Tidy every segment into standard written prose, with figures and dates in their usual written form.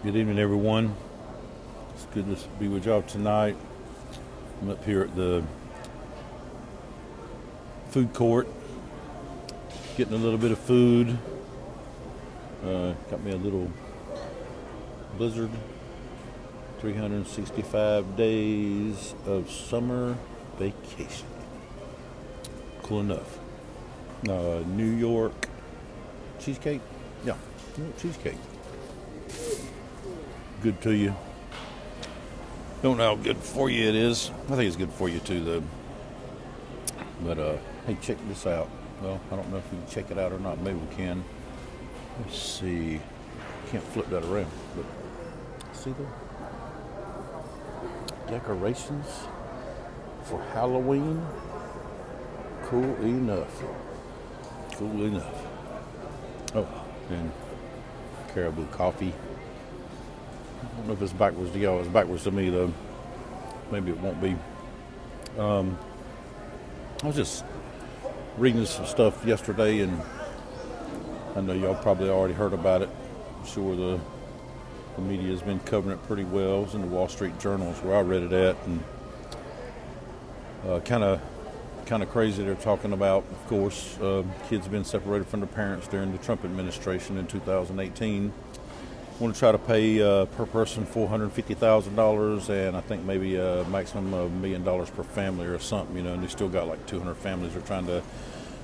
Good evening, everyone. It's good to be with y'all tonight. I'm up here at the food court, getting a little bit of food. Got me a little blizzard. 365 days of summer vacation. Cool enough. New York cheesecake. Yeah, New York cheesecake. Good to you. Don't know how good for you it is. I think it's good for you too, though. But hey, check this out. Well, I don't know if we can check it out or not. Maybe we can. Let's see. Can't flip that around. But see the decorations for Halloween. Cool enough. Cool enough. Oh, and caribou coffee. I don't know if it's backwards to y'all. It's backwards to me, though. Maybe it won't be. I was just reading some stuff yesterday, and I know y'all probably already heard about it. I'm sure the media has been covering it pretty well. It was in the Wall Street Journal is where I read it at, and kind of crazy. They're talking about, of course, kids being separated from their parents during the Trump administration in 2018. Want to try to pay per person $450,000, and I think maybe a maximum of $1 million per family or something, and they still got like 200 families they're trying to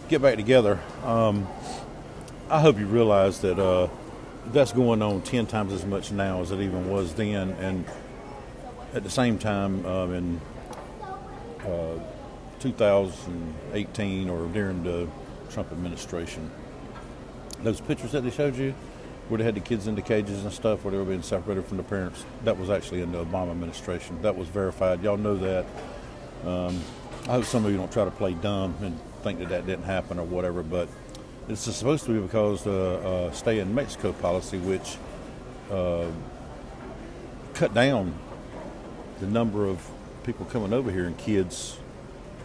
get back together. I hope you realize that that's going on 10 times as much now as it even was then, and at the same time in 2018 or during the Trump administration, those pictures that they showed you where they had the kids in the cages and stuff, where they were being separated from the parents, that was actually in the Obama administration. That was verified. Y'all know that. I hope some of you don't try to play dumb and think that didn't happen or whatever, but it's supposed to be because the Stay in Mexico policy, which cut down the number of people coming over here and kids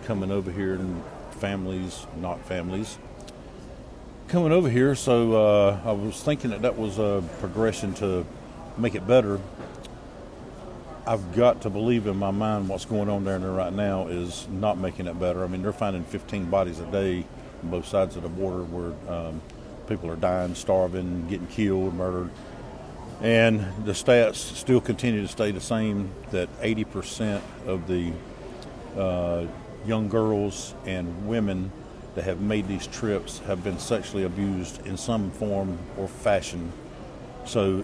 coming over here and families, not families, coming over here. So I was thinking that was a progression to make it better. I've got to believe in my mind what's going on there right now is not making it better. I mean, they're finding 15 bodies a day on both sides of the border where people are dying, starving, getting killed, murdered. And the stats still continue to stay the same, that 80% of the young girls and women that have made these trips have been sexually abused in some form or fashion. So,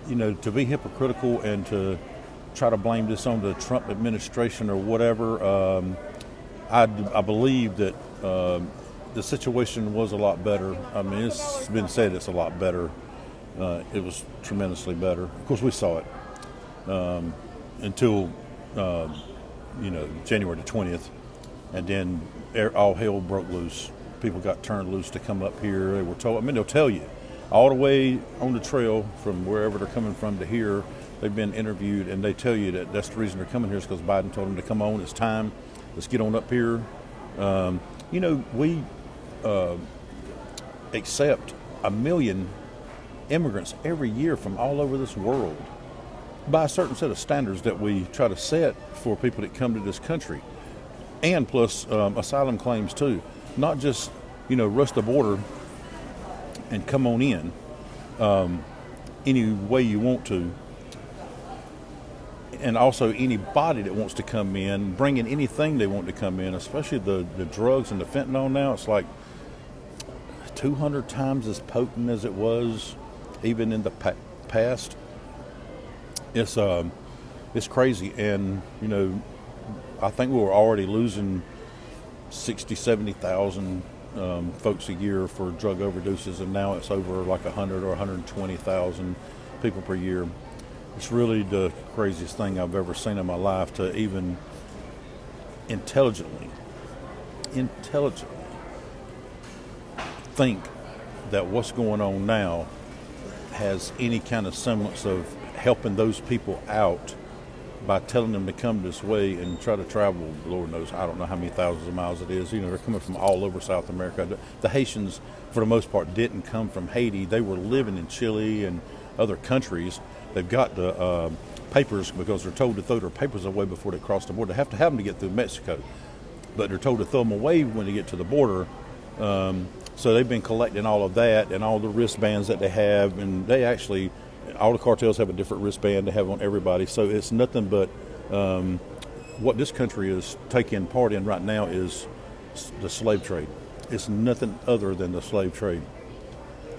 to be hypocritical and to try to blame this on the Trump administration or whatever, I believe that the situation was a lot better. I mean, it's been said it's a lot better. It was tremendously better. Of course, we saw it until, January the 20th. And then all hell broke loose. People got turned loose to come up here. They were told, they'll tell you, all the way on the trail from wherever they're coming from to here, they've been interviewed, and they tell you that that's the reason they're coming here is because Biden told them to come on. It's time. Let's get on up here. We accept 1 million immigrants every year from all over this world by a certain set of standards that we try to set for people that come to this country. And plus asylum claims too, not just rush the border and come on in any way you want to, and also anybody that wants to come in, bring in anything they want to come in, especially the drugs and the fentanyl. Now it's like 200 times as potent as it was even in the past. It's crazy, and I think we were already losing 60, 70,000 folks a year for drug overdoses, and now it's over like 100 or 120,000 people per year. It's really the craziest thing I've ever seen in my life to even intelligently think that what's going on now has any kind of semblance of helping those people out by telling them to come this way and try to travel, Lord knows, I don't know how many thousands of miles it is. They're coming from all over South America. The Haitians, for the most part, didn't come from Haiti. They were living in Chile and other countries. They've got the papers because they're told to throw their papers away before they cross the border. They have to have them to get through Mexico, but they're told to throw them away when they get to the border. So they've been collecting all of that and all the wristbands that they have, and they actually, all the cartels have a different wristband they have on everybody. So it's nothing but what this country is taking part in right now is the slave trade. It's nothing other than the slave trade.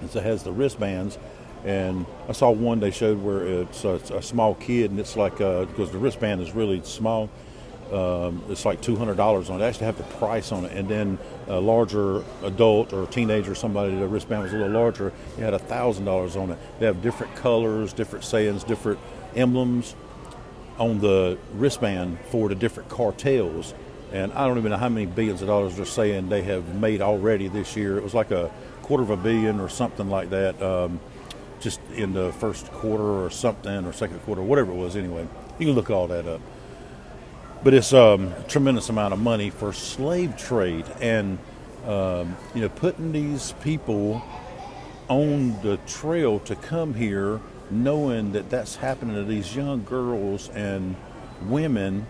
It has the wristbands, and I saw one they showed where it's a small kid, and it's like, because the wristband is really small, it's like $200 on it. They actually have the price on it, and then a larger adult or teenager, somebody, the wristband was a little larger, it had $1,000 on it. They have different colors, different sayings, different emblems on the wristband for the different cartels. And I don't even know how many billions of dollars they're saying they have made already this year. It was like $250 million or something like that, just in the first quarter or something, or second quarter, whatever it was anyway. You can look all that up. But it's a tremendous amount of money for slave trade, and putting these people on the trail to come here, knowing that that's happening to these young girls and women,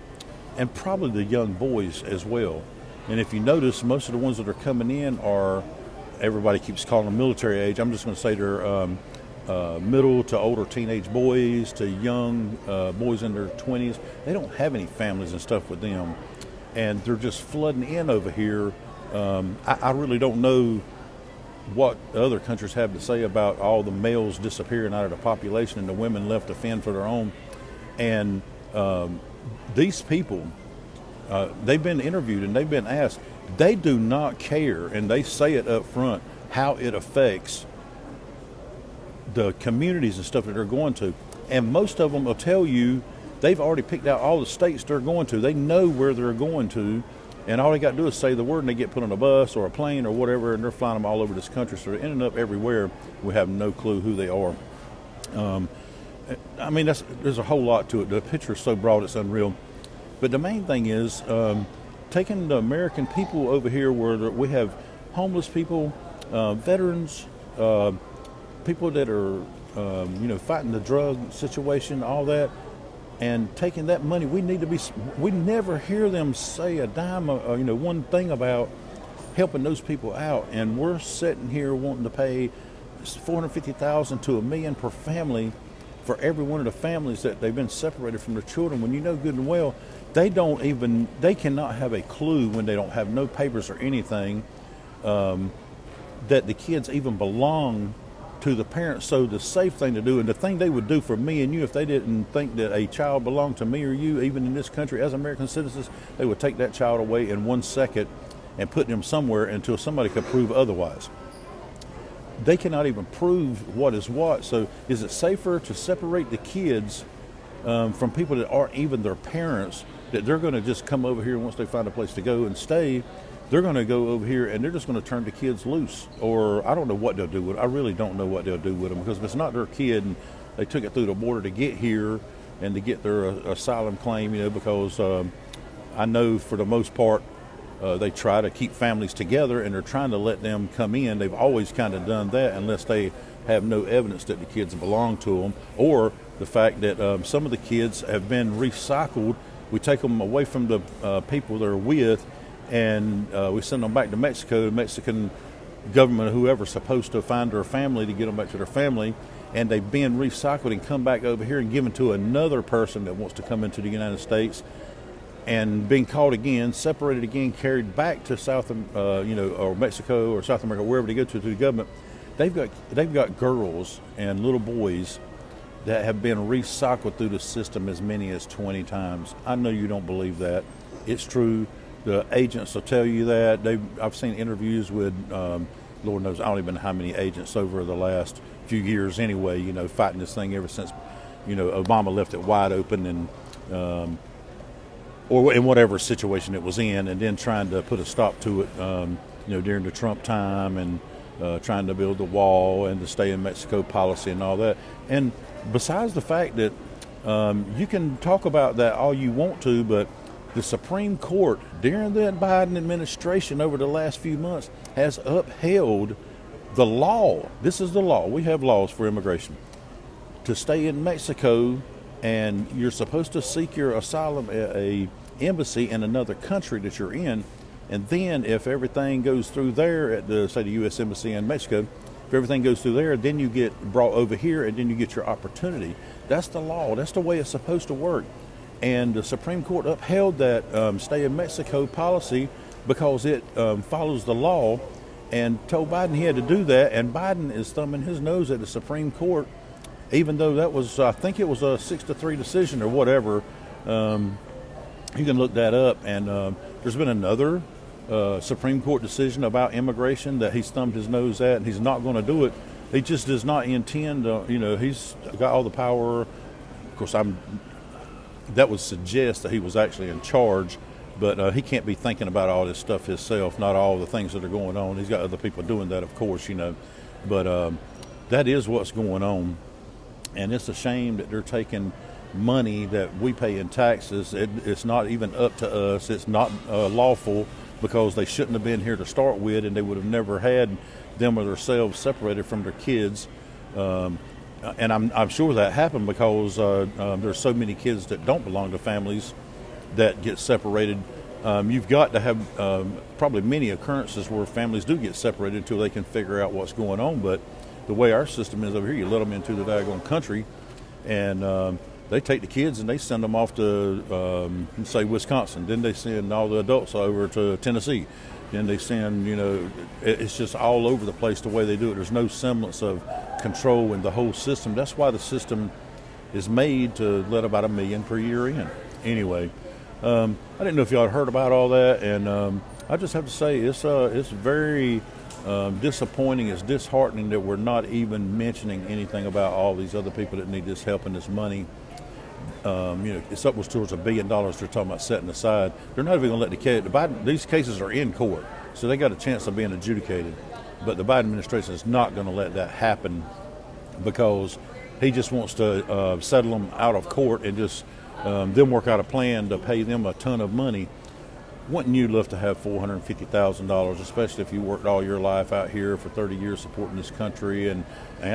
and probably the young boys as well. And if you notice, most of the ones that are coming in are, everybody keeps calling them military age. I'm just going to say they're middle to older teenage boys to young boys in their 20s. They don't have any families and stuff with them, and they're just flooding in over here. I really don't know what other countries have to say about all the males disappearing out of the population and the women left to fend for their own. And these people, they've been interviewed and they've been asked. They do not care, and they say it up front, how it affects the communities and stuff that they're going to. And most of them will tell you they've already picked out all the states they're going to. They know where they're going to, and all they got to do is say the word, and they get put on a bus or a plane or whatever, and they're flying them all over this country. So they're ending up everywhere. We have no clue who they are. I mean, there's a whole lot to it. The picture is so broad, it's unreal. But the main thing is taking the American people over here where we have homeless people, veterans, people that are, fighting the drug situation, all that, and taking that money. We never hear them say a dime, one thing about helping those people out. And we're sitting here wanting to pay $450,000 to $1 million per family for every one of the families that they've been separated from their children, when you know good and well they cannot have a clue, when they don't have no papers or anything, that the kids even belong to the parents. So the safe thing to do, and the thing they would do for me and you, if they didn't think that a child belonged to me or you, even in this country as American citizens, they would take that child away in 1 second and put them somewhere until somebody could prove otherwise. They cannot even prove what is what. So is it safer to separate the kids from people that aren't even their parents, that they're going to just come over here once they find a place to go and stay? They're going to go over here and they're just going to turn the kids loose. Or I don't know what they'll do with it. I really don't know what they'll do with them, because if it's not their kid and they took it through the border to get here and to get their asylum claim, because I know for the most part they try to keep families together, and they're trying to let them come in. They've always kind of done that unless they have no evidence that the kids belong to them, or the fact that some of the kids have been recycled. We take them away from the people they're with, and we send them back to Mexico. The Mexican government, whoever's supposed to find their family to get them back to their family, and they've been recycled and come back over here and given to another person that wants to come into the United States, and being caught again, separated again, carried back to or Mexico or South America, wherever they go to the government. They've got girls and little boys that have been recycled through the system as many as 20 times. I know you don't believe that. It's true. The agents will tell you that. I've seen interviews with, Lord knows, I don't even know how many agents over the last few years anyway, fighting this thing ever since, Obama left it wide open, and or in whatever situation it was in, and then trying to put a stop to it, during the Trump time, and trying to build the wall and the stay in Mexico policy and all that. And besides the fact that you can talk about that all you want to, but the Supreme Court during the Biden administration over the last few months has upheld the law. This is the law. We have laws for immigration. to stay in Mexico, and you're supposed to seek your asylum at a embassy in another country that you're in, and then if everything goes through there at the, say, the U.S. Embassy in Mexico, if everything goes through there, then you get brought over here, and then you get your opportunity. That's the law. That's the way it's supposed to work. And the Supreme Court upheld that stay in Mexico policy because it follows the law, and told Biden he had to do that. And Biden is thumbing his nose at the Supreme Court, even though that was, I think it was a 6-3 decision or whatever. You can look that up. And there's been another Supreme Court decision about immigration that he's thumbed his nose at, and he's not going to do it. He just does not intend to, he's got all the power. Of course, that would suggest that he was actually in charge, but he can't be thinking about all this stuff himself, not all the things that are going on. He's got other people doing that, of course, but that is what's going on. And it's a shame that they're taking money that we pay in taxes. It's not even up to us. It's not lawful, because they shouldn't have been here to start with, and they would have never had them or themselves separated from their kids. And I'm sure that happened because there's so many kids that don't belong to families that get separated. You've got to have probably many occurrences where families do get separated until they can figure out what's going on. But the way our system is over here, you let them into the daggone country, and they take the kids and they send them off to, say, Wisconsin. Then they send all the adults over to Tennessee. Then they send, it's just all over the place the way they do it. There's no semblance of control in the whole system. That's why the system is made to let about 1 million per year in. Anyway, I didn't know if y'all had heard about all that, and I just have to say it's very disappointing. It's disheartening that we're not even mentioning anything about all these other people that need this help and this money. It's upwards towards $1 billion they're talking about setting aside. They're not even going to let the case. These cases are in court, so they got a chance of being adjudicated. But the Biden administration is not going to let that happen, because he just wants to settle them out of court and just then work out a plan to pay them a ton of money. Wouldn't you love to have $450,000, especially if you worked all your life out here for 30 years supporting this country and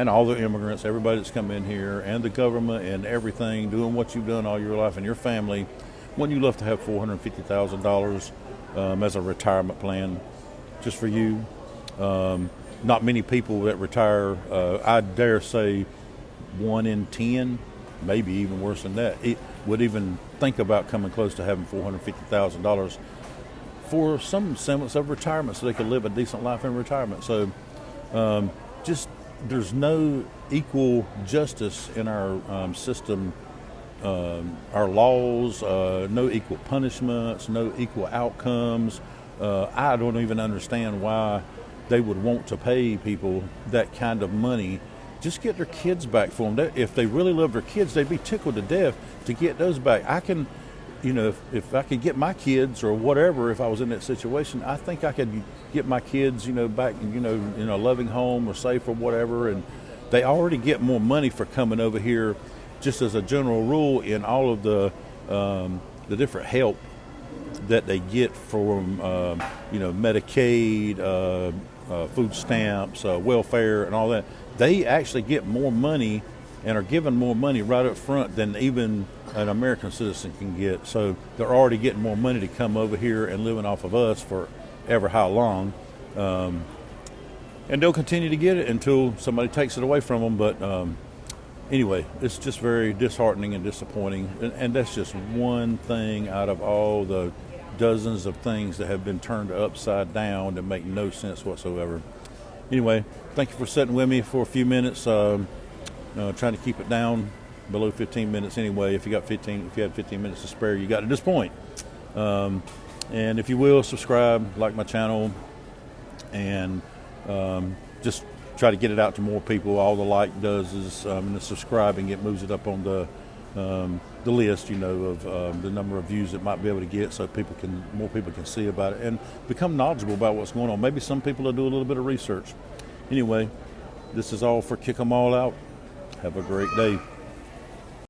all the immigrants, everybody that's come in here, and the government and everything, doing what you've done all your life and your family? Wouldn't you love to have $450,000 as a retirement plan just for you? Not many people that retire, I dare say 1 in 10, maybe even worse than that, it would even think about coming close to having $450,000 for some semblance of retirement, so they could live a decent life in retirement. So just there's no equal justice in our system, our laws, no equal punishments, no equal outcomes. I don't even understand why they would want to pay people that kind of money. Just get their kids back for them. If they really love their kids, they'd be tickled to death to get those back. I can, if I could get my kids or whatever, if I was in that situation, I think I could get my kids, back, in a loving home or safe or whatever. And they already get more money for coming over here, just as a general rule, in all of the different help that they get from, Medicaid, food stamps, welfare, and all that. They actually get more money and are given more money right up front than even an American citizen can get. So they're already getting more money to come over here and living off of us for ever how long. And they'll continue to get it until somebody takes it away from them. But anyway, it's just very disheartening and disappointing. And that's just one thing out of all the dozens of things that have been turned upside down that make no sense whatsoever. Anyway, thank you for sitting with me for a few minutes. Trying to keep it down below 15 minutes anyway. If you had 15 minutes to spare, you got to this point. And if you will, subscribe, like my channel, and just try to get it out to more people. All the like does is the subscribing, it moves it up on the list, of the number of views it might be able to get, so more people can see about it and become knowledgeable about what's going on. Maybe some people will do a little bit of research. Anyway, this is all for Kick 'em All Out. Have a great day.